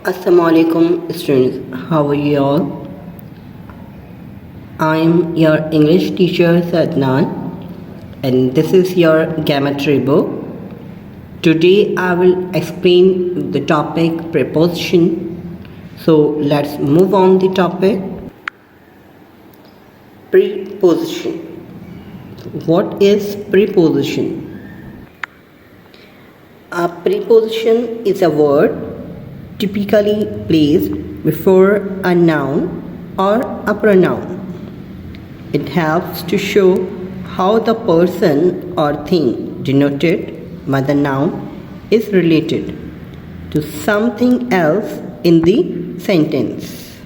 Assalamualaikum students, how are you all? I'm your English teacher Sadnan and this is your geometry book. Today I will explain the topic preposition. So let's move on the topic. Preposition. What is preposition? A preposition is a word typically placed before a noun or a pronoun. It helps to show how the person or thing denoted by the noun is related to something else in the sentence.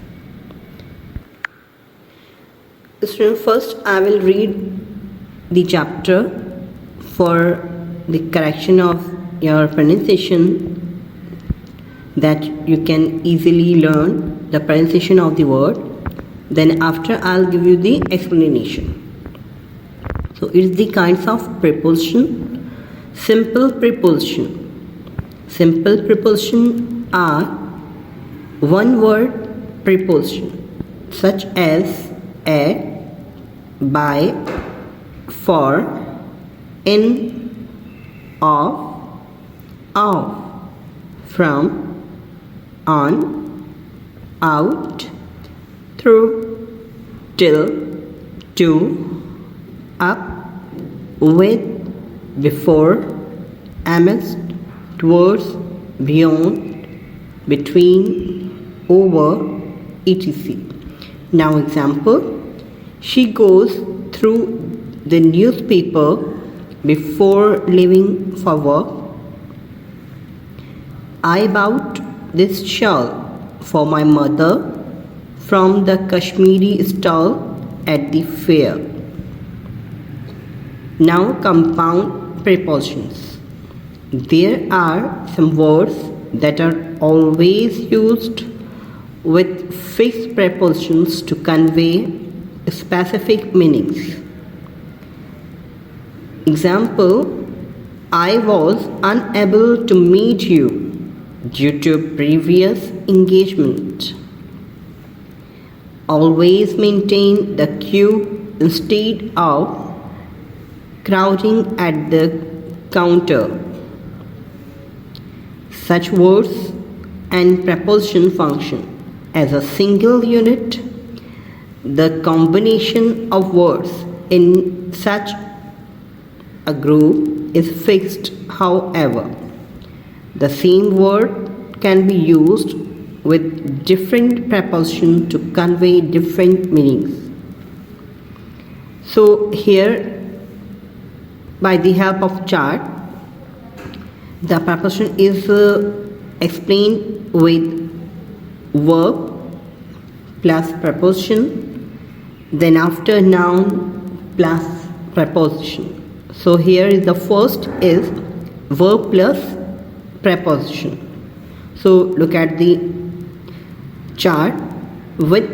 Students, first I will read the chapter for the correction of your pronunciation, that you can easily learn the pronunciation of the word. Then after I'll give you the explanation. So it's the kinds of preposition. Simple preposition. Simple preposition are one word preposition such as a, by, for, in, of, from, on, out, through, till, to, up, with, before, amidst, towards, beyond, between, over, etc. Now example, she goes through the newspaper before leaving for work. I bought this shawl for my mother from the Kashmiri stall at the fair. Now compound prepositions. There are some words that are always used with fixed prepositions to convey specific meanings. Example, I was unable to meet you due to previous engagement. Always maintain the queue instead of crowding at the counter. Such words and preposition function as a single unit. The combination of words in such a group is fixed. However, the same word can be used with different preposition to convey different meanings. So here, by the help of chart, the preposition is explained with verb plus preposition, then after noun plus preposition. So here is the first is verb plus preposition. So look at the chart with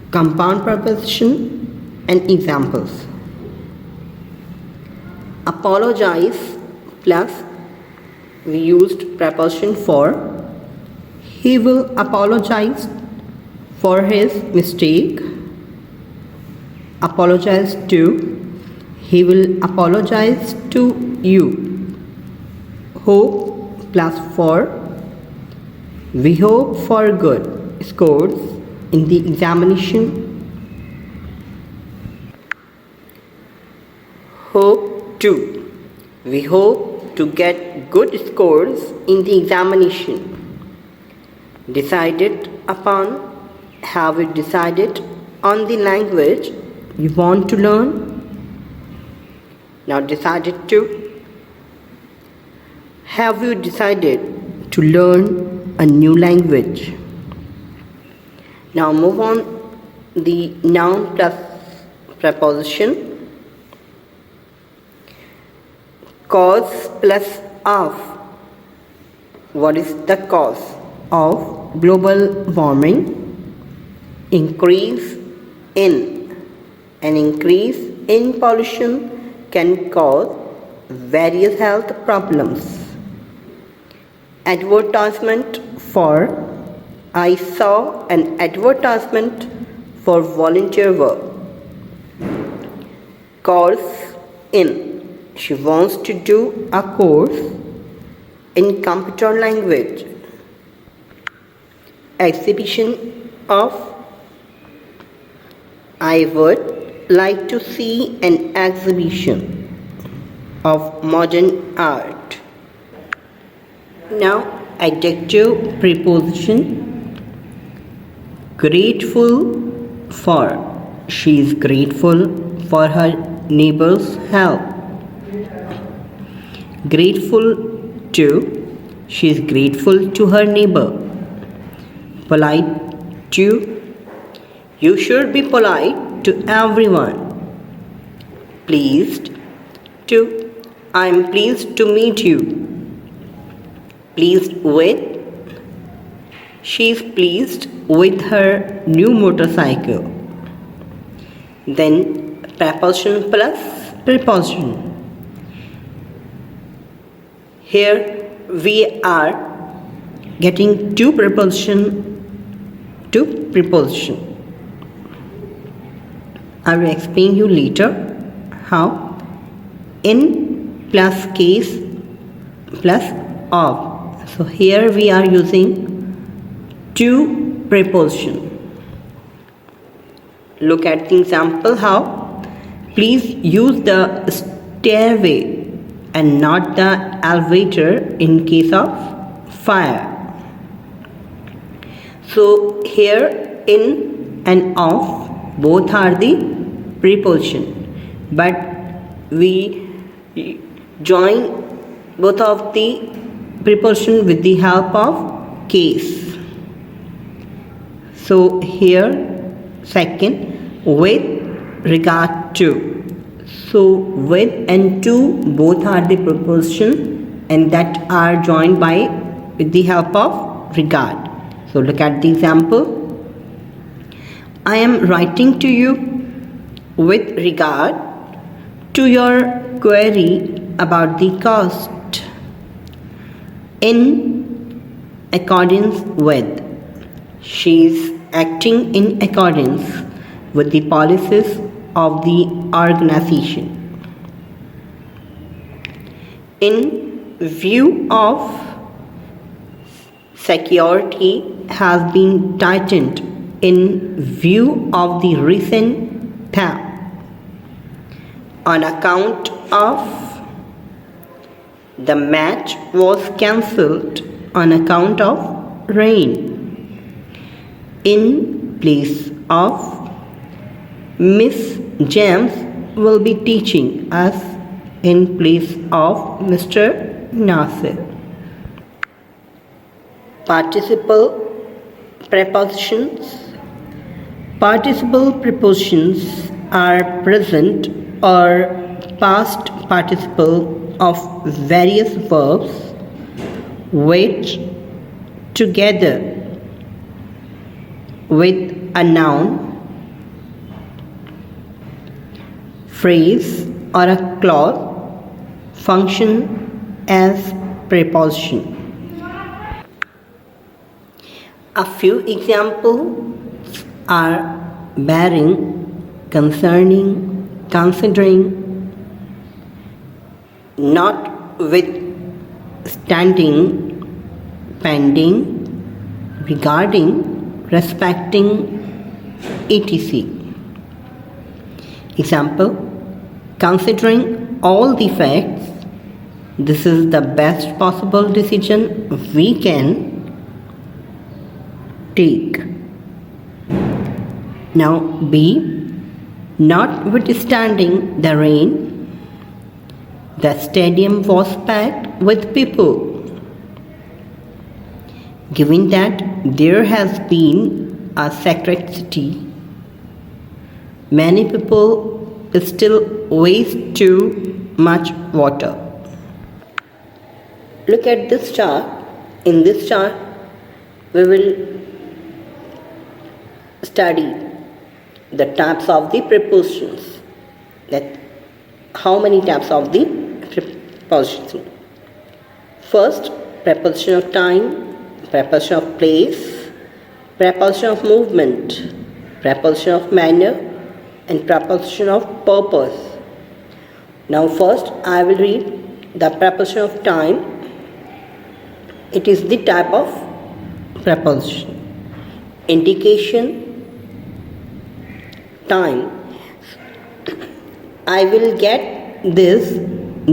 compound preposition and examples. Apologize plus we used preposition for. He will apologize for his mistake. Apologize to. He will apologize to you. Hope plus for. We hope for good scores in the examination. Hope to. We hope to get good scores in the examination. Decided upon. Have you decided on the language you want to learn? Now decided to. Have you decided to learn a new language? Now move on the noun plus preposition. Cause plus of. What is the cause of global warming? Increase in. An increase in pollution can cause various health problems. Advertisement for I saw an advertisement for volunteer work. Course in. She wants to do a course in computer language. Exhibition of. I would like to see an exhibition of modern art. Now, adjective preposition. Grateful for. She is grateful for her neighbor's help. Grateful to. She is grateful to her neighbor. Polite to. You should be polite to everyone. Pleased to. I am pleased to meet you. Pleased with. She is pleased with her new motorcycle. Then preposition plus preposition. Here we are getting two preposition to preposition. I will explain you later how. In plus case plus of. So here we are using two preposition. Look at the example how. Please use the stairway and not the elevator in case of fire. So here in and of both are the preposition, but we join both of the preposition with the help of case. So here second, with regard to. So with and to both are the preposition and that are joined by with the help of regard. So look at the example. I am writing to you with regard to your query about the cost. In accordance with. She is acting in accordance with the policies of the organization. In view of. Security has been tightened in view of the recent theft. On account of. The match was cancelled on account of rain. In place of. Miss James will be teaching us in place of Mr. Nasir. Participle prepositions. Participle prepositions are present or past participle of various verbs which together with a noun, phrase or a clause function as preposition. A few examples are bearing, concerning, considering, notwithstanding, pending, regarding, respecting, etc. Example, considering all the facts, this is the best possible decision we can take. Now B, notwithstanding the rain, the stadium was packed with people. Given that there has been a scarcity, many people still waste too much water. Look at this chart. In this chart, we will study the types of the prepositions. That how many types of the preposition. First, preposition of time, preposition of place, Preposition of movement, preposition of manner, and preposition of purpose. Now first I will read the preposition of time. It is the type of preposition. Indication, time. I will get this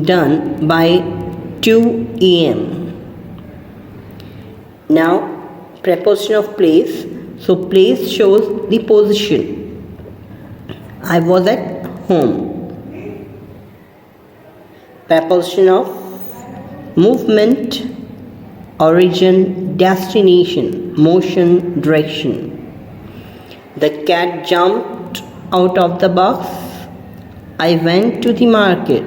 done by 2 a.m. Now preposition of place. So place shows the position. I was at home. Preposition of movement, origin, destination, motion, direction. The cat jumped out of the box. I went to the market.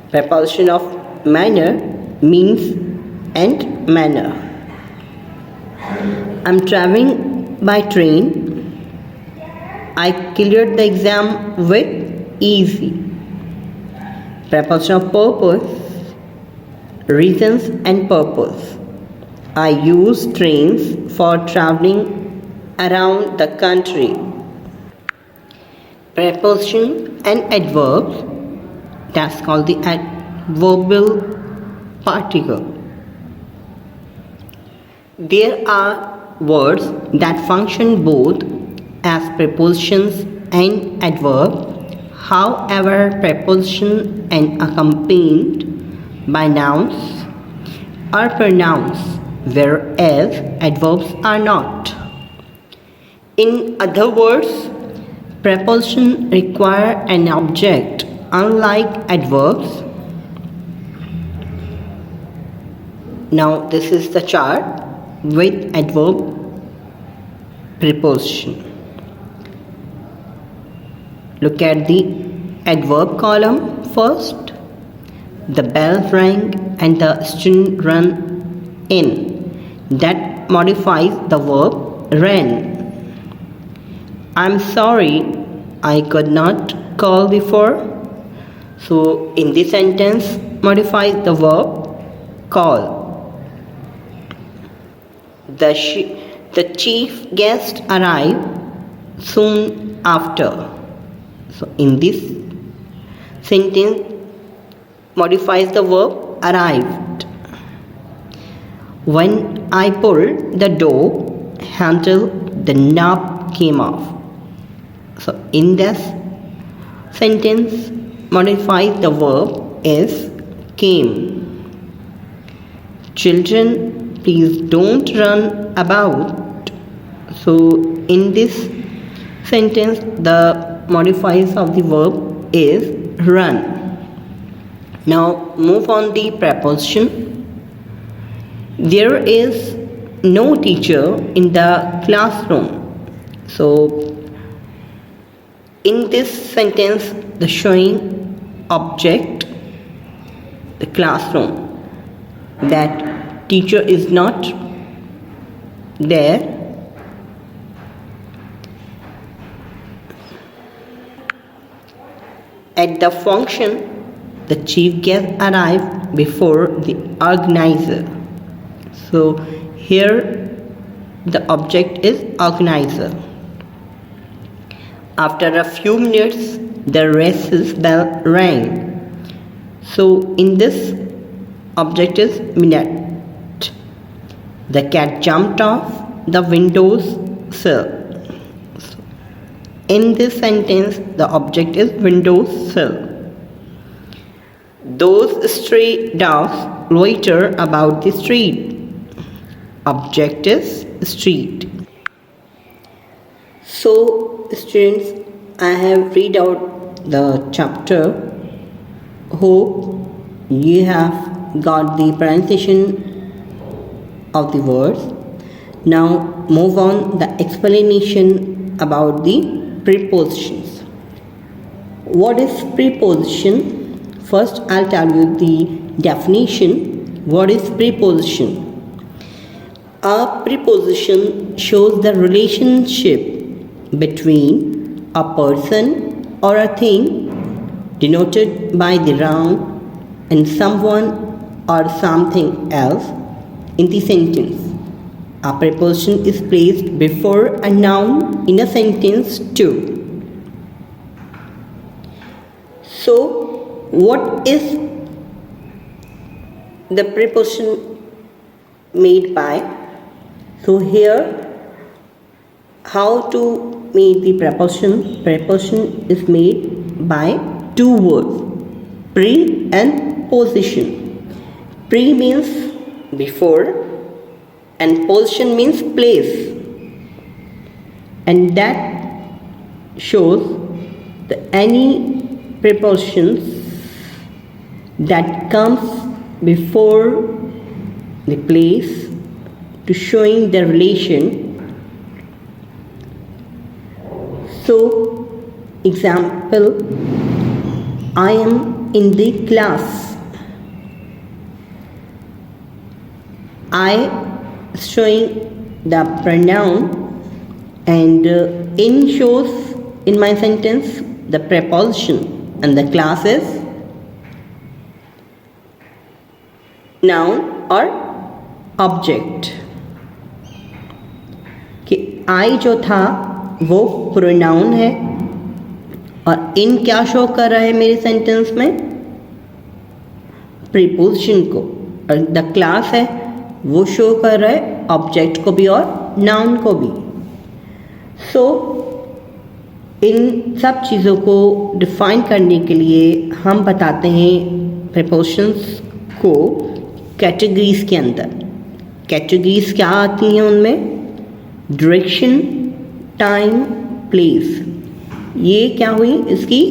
Preposition of manner, means and manner. I'm traveling by train. I cleared the exam with easy. Preposition of purpose, reasons and purpose. I use trains for traveling around the country. Preposition and adverbs, that's called the adverbial particle. There are words that function both as prepositions and adverbs. However, preposition and accompanied by nouns are pronouns, whereas adverbs are not. In other words, preposition require an object, unlike adverbs. Now this is the chart with adverb preposition. Look at the adverb column first. The bell rang and the student ran in. That modifies the verb ran. I'm sorry, I could not call before. So in this sentence modifies the verb call. The chief guest arrived soon after. So in this sentence modifies the verb arrived. When I pulled the door handle, the knob came off. So in this sentence modifies the verb is came. Children, please don't run about. So in this sentence the modifiers of the verb is run. Now move on the preposition. There is no teacher in the classroom. So in this sentence the showing object, the classroom, that teacher is not there. At the function, the chief guest arrived before the organizer. So here the object is organizer. After a few minutes, the recess bell rang. So in this object is minute. The cat jumped off the window's sill. In this sentence, the object is windowsill. Those stray dogs loiter about the street. Object is street. So, students, I have read out the chapter. Hope you have got the pronunciation of the words. Now, move on the explanation about the prepositions. What is preposition? First, I'll tell you the definition. What is preposition? A preposition shows the relationship between a person or a thing denoted by the noun and someone or something else in the sentence. A preposition is placed before a noun in a sentence too. So, what is the preposition made by? So here, how to make the preposition? Preposition is made by two words, pre and position. Pre means before and position means place, and that shows any prepositions that comes before the place to showing the relation. So, example, I am in the class. I showing the pronoun, and in shows in my sentence the preposition, and the class is noun or object. कि I जो था वो pronoun है, और इन क्या show कर रहा है मेरे सेंटेंस में? प्रीपोजिशन को, और द क्लास है वो शो कर रहा है ऑब्जेक्ट को भी और नाउन को भी. सो इन सब चीज़ों को डिफाइन करने के लिए हम बताते हैं प्रीपोजिशंस को कैटेगरीज के अंदर. कैटेगरीज क्या आती हैं उनमें? Direction, time, place. ये क्या हुई? इसकी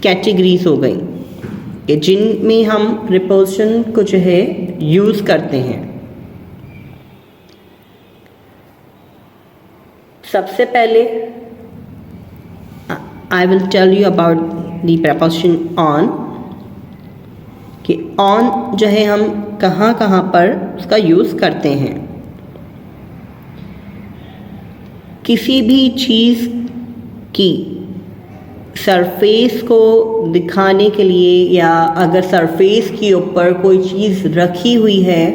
कैटेगरीज हो गई कि जिनमें हम प्रीपोजिशन को जो है यूज़ करते हैं. सबसे पहले I will tell you about the preposition on. कि ऑन जो है हम कहाँ कहाँ पर उसका यूज़ करते हैं. किसी भी चीज़ की सरफेस को दिखाने के लिए, या अगर सरफेस के ऊपर कोई चीज़ रखी हुई है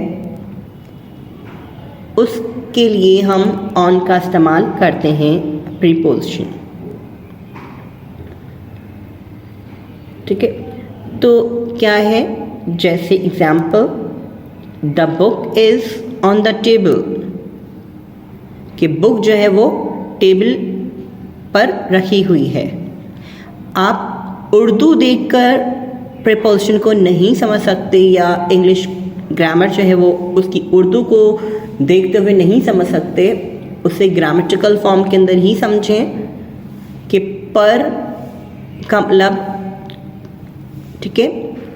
उसके लिए हम ऑन का इस्तेमाल करते हैं प्रीपोजिशन. ठीक है, तो क्या है? जैसे example, the book is on the table. कि बुक जो है वो टेबल पर रखी हुई है. आप उर्दू देखकर प्रीपोजिशन को नहीं समझ सकते, या इंग्लिश ग्रामर जो है वो उसकी उर्दू को देखते हुए नहीं समझ सकते. उसे ग्रामेटिकल फॉर्म के अंदर ही समझें कि पर का मतलब, ठीक है,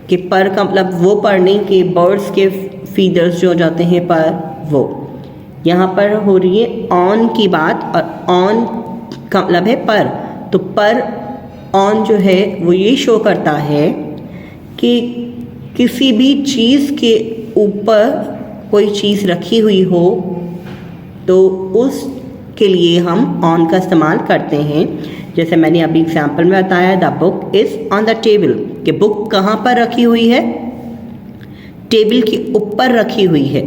कि पर का मतलब वो पर नहीं कि बर्ड्स के फीदर्स जो जाते हैं पर, वो यहाँ पर हो रही है ऑन की बात, और ऑन का मतलब है पर. तो पर ऑन जो है वो ये शो करता है कि किसी भी चीज़ के ऊपर कोई चीज़ रखी हुई हो तो उसके लिए हम ऑन का इस्तेमाल करते हैं. जैसे मैंने अभी एग्जांपल में बताया, the book is on the table. कि बुक कहाँ पर रखी हुई है? टेबल के ऊपर रखी हुई है.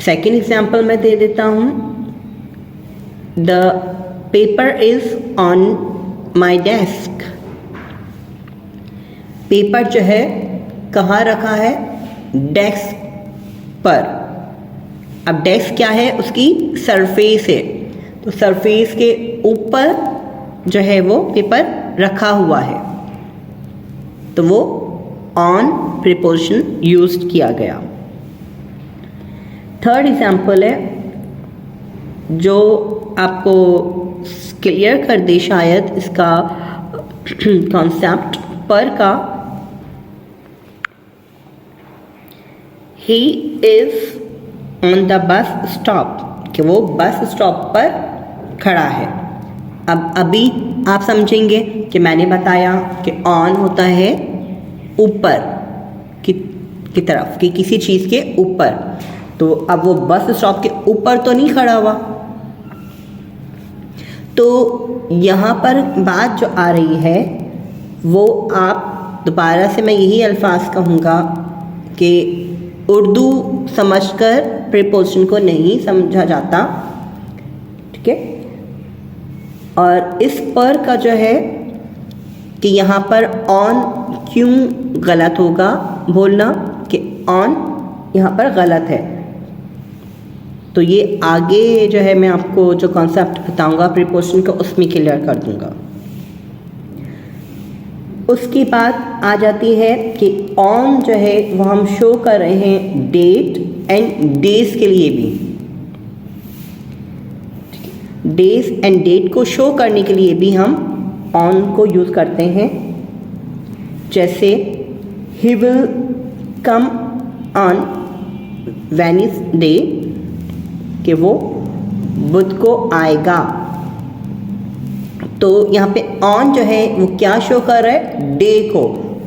सेकेंड एग्जांपल मैं दे देता हूँ, the paper is on my desk. Paper जो है कहाँ रखा है? डेस्क पर. अब डेस्क क्या है? उसकी सरफेस है. तो सरफेस के ऊपर जो है वो पेपर रखा हुआ है, तो वो ऑन प्रीपोजिशन यूज्ड किया गया. थर्ड एग्जाम्पल है जो आपको क्लियर कर दे शायद इसका कॉन्सेप्ट पर का. He is on the bus stop. कि वो बस स्टॉप पर खड़ा है. अब अभी आप समझेंगे कि मैंने बताया कि ऑन होता है ऊपर की तरफ, कि किसी चीज़ के ऊपर. तो अब वो बस स्टॉप के ऊपर तो नहीं खड़ा हुआ. तो यहाँ पर बात जो आ रही है वो, आप दोबारा से मैं यही अल्फाज कहूँगा कि उर्दू समझकर प्रीपोजिशन को नहीं समझा जाता, ठीक है। और इस पर का जो है कि यहाँ पर ऑन क्यों गलत होगा बोलना कि ऑन यहाँ पर गलत है, तो ये आगे जो है मैं आपको जो कॉन्सेप्ट बताऊंगा प्रीपोजिशन का उसमें क्लियर कर दूंगा। उसकी बात आ जाती है कि ऑन जो है वो हम शो कर रहे हैं डेट एंड डेज के लिए भी। डेज एंड डेट को शो करने के लिए भी हम ऑन को यूज़ करते हैं। जैसे he will come on Wednesday, कि वो बुध को आएगा। तो यहाँ पे ऑन जो है वो क्या शो कर रहा है, डे को,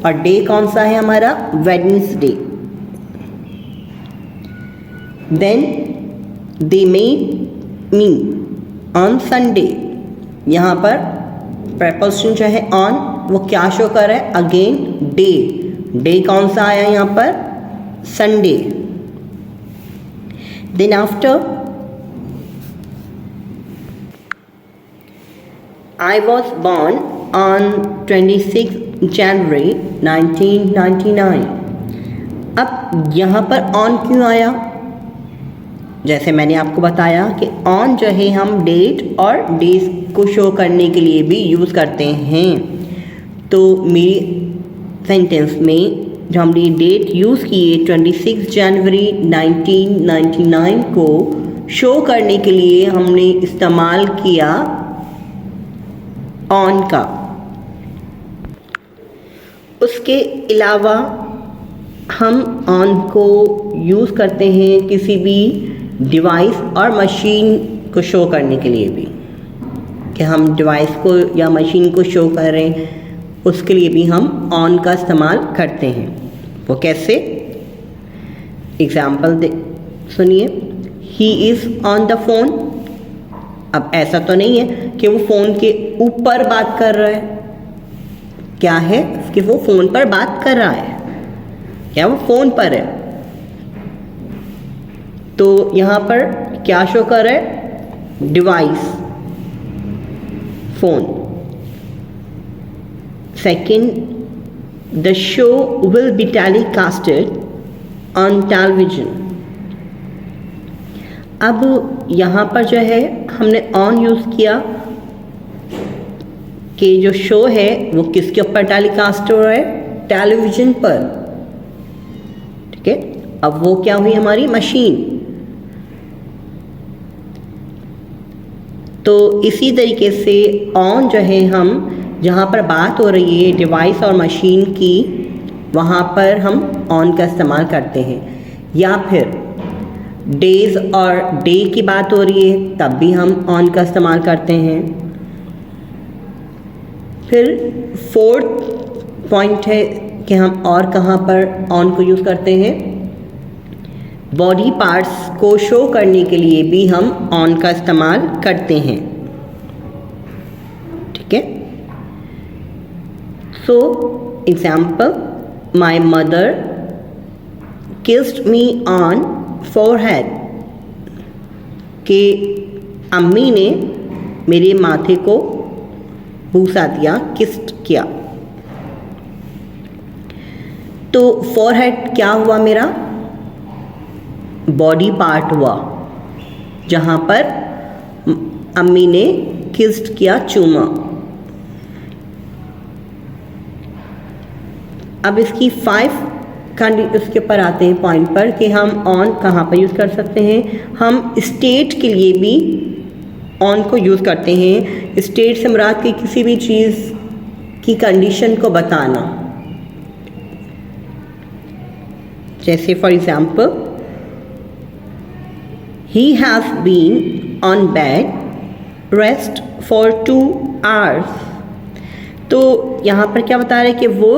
और डे कौन सा है हमारा, Wednesday. Then they may meet on Sunday, यहाँ पर प्रीपोजिशन जो है ऑन वो क्या शो कर रहा है, अगेन डे। डे कौन सा आया यहाँ पर, Sunday. Then after I was born on 26 January 1999। अब यहाँ पर ऑन क्यों आया, जैसे मैंने आपको बताया कि ऑन जो है हम डेट और डेज को शो करने के लिए भी यूज़ करते हैं। तो मेरी सेंटेंस में जो हमने डेट यूज़ किए 26 जनवरी 1999 को शो करने के लिए हमने इस्तेमाल किया ऑन का। उसके अलावा हम ऑन को यूज़ करते हैं किसी भी डिवाइस और मशीन को शो करने के लिए भी, कि हम डिवाइस को या मशीन को शो कर रहे हैं, उसके लिए भी हम ऑन का इस्तेमाल करते हैं। वो कैसे, एग्जाम्पल सुनिए। He is on the phone. अब ऐसा तो नहीं है कि वो फ़ोन के ऊपर बात कर रहा है, क्या है कि वो फ़ोन पर बात कर रहा है, क्या वो फ़ोन पर है। तो यहाँ पर क्या शो कर रहा है, device, phone. Second, the show will be telecasted on television. अब यहाँ पर जो है हमने ऑन यूज़ किया कि जो शो है वो किसके ऊपर टेलीकास्ट हो रहा है, टेलीविज़न पर, ठीक है। अब वो क्या हुई, हमारी मशीन। तो इसी तरीके से ऑन जो है हम जहाँ पर बात हो रही है डिवाइस और मशीन की, वहाँ पर हम ऑन का इस्तेमाल करते हैं। या फिर डेज और डे की बात हो रही है तब भी हम ऑन का इस्तेमाल करते हैं। फिर फोर्थ पॉइंट है कि हम और कहाँ पर ऑन को यूज़ करते हैं, बॉडी पार्ट्स को शो करने के लिए भी हम ऑन का इस्तेमाल करते हैं, ठीक है। So example, my mother kissed me on forehead, कि अम्मी ने मेरे माथे को बूसा दिया, किस्ड किया। तो फोरहेड क्या हुआ, मेरा बॉडी पार्ट हुआ जहाँ पर अम्मी ने किस्ड किया, चूमा। अब इसकी 5 उसके ऊपर आते हैं पॉइंट पर कि हम ऑन कहाँ पर यूज़ कर सकते हैं। हम स्टेट के लिए भी ऑन को यूज़ करते हैं। स्टेट से मुराद की किसी भी चीज़ की कंडीशन को बताना। जैसे for example, he has been on bed rest for 2 hours। तो यहाँ पर क्या बता रहे हैं कि वो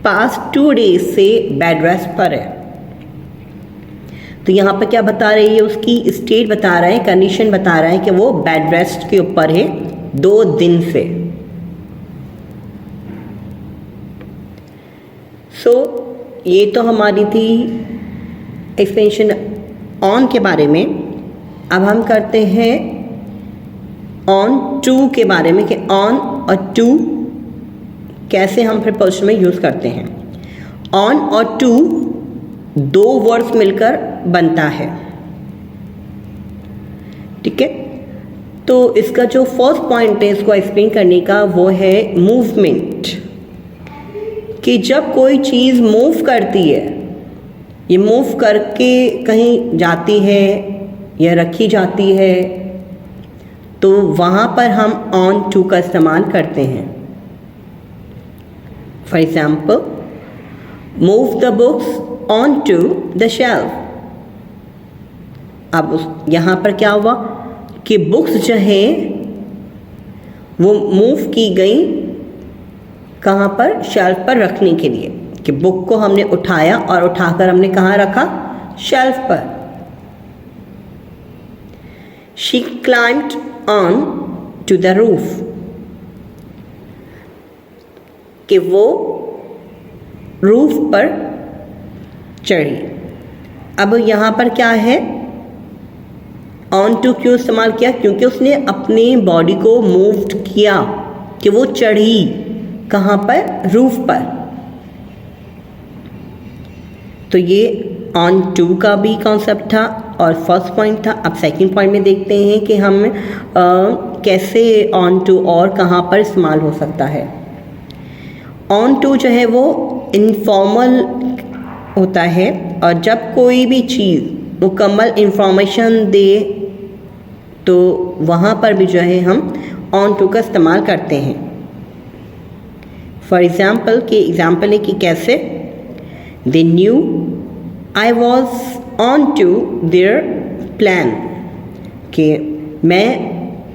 पास्ट 2 days से बेड रेस्ट पर है। तो यहाँ पर क्या बता रही है, उसकी स्टेट बता रहा है, कंडीशन बता रहा है कि वो बेड रेस्ट के ऊपर है 2 दिन से। सो ये तो हमारी थी एक्सपेंशन ऑन के बारे में। अब हम करते हैं ऑन टू के बारे में कि ऑन और टू कैसे हम प्रीपोजिशन में यूज़ करते हैं। ऑन और टू दो वर्ड्स मिलकर बनता है, ठीक है। तो इसका जो फर्स्ट पॉइंट है इसको एक्सप्लेन करने का वो है मूवमेंट, कि जब कोई चीज़ मूव करती है, ये मूव करके कहीं जाती है या रखी जाती है, तो वहाँ पर हम ऑन टू का इस्तेमाल करते हैं। For example, move the books onto the shelf. अब यहाँ पर क्या हुआ कि बुक्स जो है वो मूव की गई कहाँ पर, शेल्फ पर रखने के लिए, कि बुक को हमने उठाया और उठाकर हमने कहाँ रखा, शेल्फ पर। She climbed on to the roof, कि वो रूफ पर चढ़ी। अब यहाँ पर क्या है, ऑन टू क्यों इस्तेमाल किया, क्योंकि उसने अपनी बॉडी को मूव किया कि वो चढ़ी कहाँ पर, रूफ पर। तो ये ऑन टू का भी कॉन्सेप्ट था और फर्स्ट पॉइंट था। अब सेकंड पॉइंट में देखते हैं कि हम कैसे ऑन टू और कहाँ पर इस्तेमाल हो सकता है। ऑन टू जो है वो इनफॉर्मल होता है, और जब कोई भी चीज़ मुकम्मल इंफॉर्मेशन दे तो वहाँ पर भी जो है हम ऑन टू का इस्तेमाल करते हैं। फॉर एग्ज़ाम्पल कि एग्ज़ाम्पल है कि कैसे, they knew I was onto their plan, कि मैं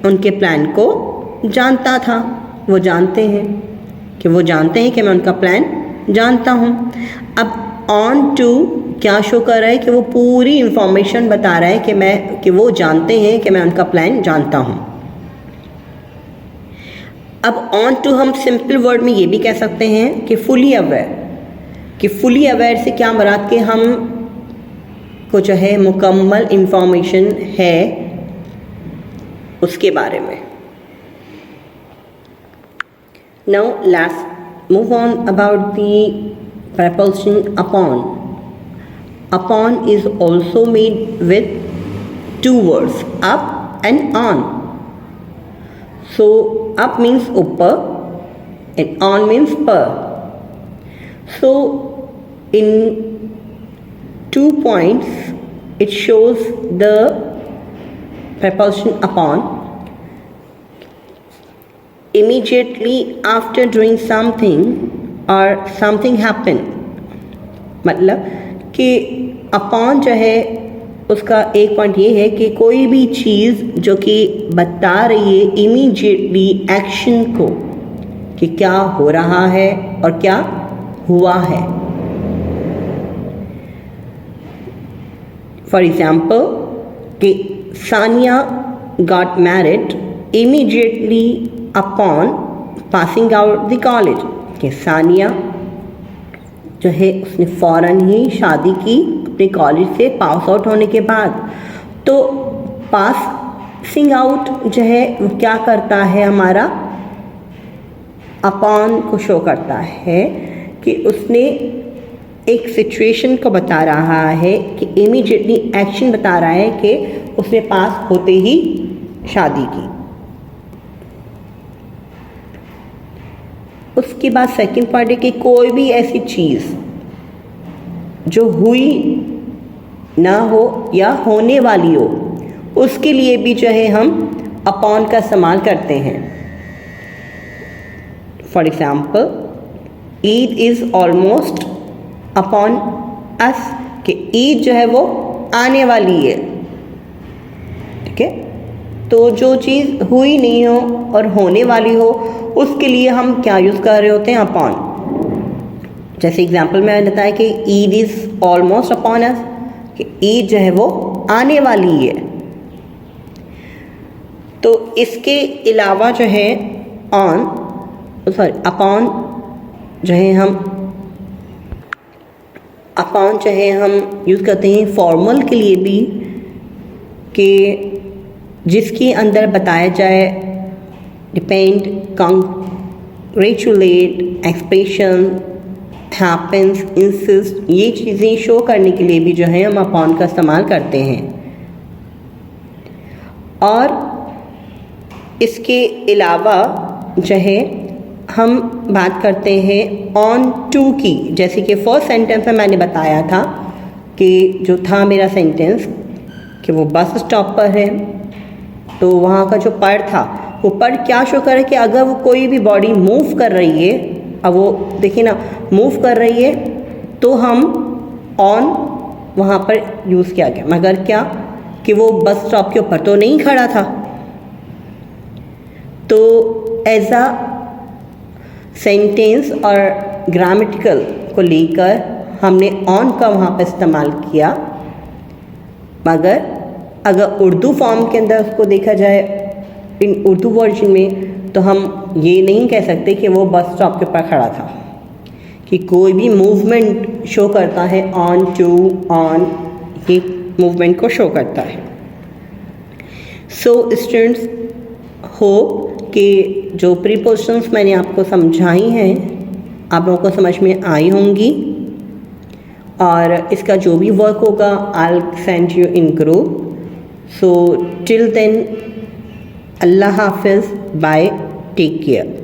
उनके प्लान को जानता था। वो जानते हैं कि मैं उनका प्लान जानता हूँ। अब ऑन टू क्या शो कर रहा है कि वो पूरी इंफॉर्मेशन बता रहा है कि वो जानते हैं कि मैं उनका प्लान जानता हूँ। अब ऑन टू हम सिंपल वर्ड में ये भी कह सकते हैं कि फुली अवेयर, कि फुली अवेयर से क्या मुराद कि हम को जो है मुकम्मल इंफॉर्मेशन है उसके बारे में। Now let's move on about the preposition upon. Upon is also made with two words, up and on. So up means upper and on means per. So in 2 points it shows the preposition upon. Immediately after doing something or something happen, मतलब कि upon जो है उसका एक point ये है कि कोई भी चीज़ जो कि बता रही है इमीडिएटली एक्शन को, कि क्या हो रहा है और क्या हुआ है। फॉर एग्जाम्पल कि Sania got married immediately upon passing out the college, कि सानिया जो है उसने फ़ौरन ही शादी की अपने कॉलेज से पास आउट होने के बाद। तो पासिंग आउट जो है वो क्या करता है, हमारा अपॉन को शो करता है कि उसने एक सिचुएशन को बता रहा है, कि इमीडिएटली एक्शन बता रहा है कि उसने पास होते ही शादी की। उसके बाद सेकंड पॉइंट है कि कोई भी ऐसी चीज़ जो हुई ना हो या होने वाली हो, उसके लिए भी जो है हम अपॉन का इस्तेमाल करते हैं। For example, Eid is almost upon us, कि ईद जो है वो आने वाली है, ठीक है। तो जो चीज़ हुई नहीं हो और होने वाली हो उसके लिए हम क्या यूज़ कर रहे होते हैं, अपॉन। जैसे एग्जांपल में मैंने बताया कि Eid is almost upon us, कि ईद जो है वो आने वाली है। तो इसके अलावा जो है अपॉन जो है हम अपॉन चाहे हम यूज़ करते हैं फॉर्मल के लिए भी, कि जिसके अंदर बताया जाए depend, congratulate, expression, happens, insist, ये चीज़ें शो करने के लिए भी जो है हम अपॉन का इस्तेमाल करते हैं। और इसके अलावा जो है हम बात करते हैं ऑन टू की, जैसे कि फर्स्ट सेंटेंस में मैंने बताया था कि जो था मेरा सेंटेंस कि वो बस स्टॉप पर है, तो वहाँ का जो पर था वो पर क्या शो करे कि अगर वो कोई भी बॉडी मूव कर रही है, अब वो देखिए ना मूव कर रही है, तो हम ऑन वहाँ पर यूज़ किया गया, मगर क्या कि वो बस स्टॉप के ऊपर तो नहीं खड़ा था। तो एज अ सेंटेंस और ग्रामेटिकल को लेकर हमने ऑन का वहाँ पर इस्तेमाल किया, मगर अगर उर्दू फॉर्म के अंदर उसको देखा जाए इन उर्दू वर्जन में, तो हम ये नहीं कह सकते कि वो बस स्टॉप के ऊपर खड़ा था, कि कोई भी मूवमेंट शो करता है ऑन टू, ऑन, ये मूवमेंट को शो करता है। सो स्टूडेंट्स, होप कि जो प्रीपोजिशंस मैंने आपको समझाई हैं आप लोगों को समझ में आई होंगी, और इसका जो भी वर्क होगा I will send you in group. So till then, अल्लाह हाफिज़, बाय, टेक केयर।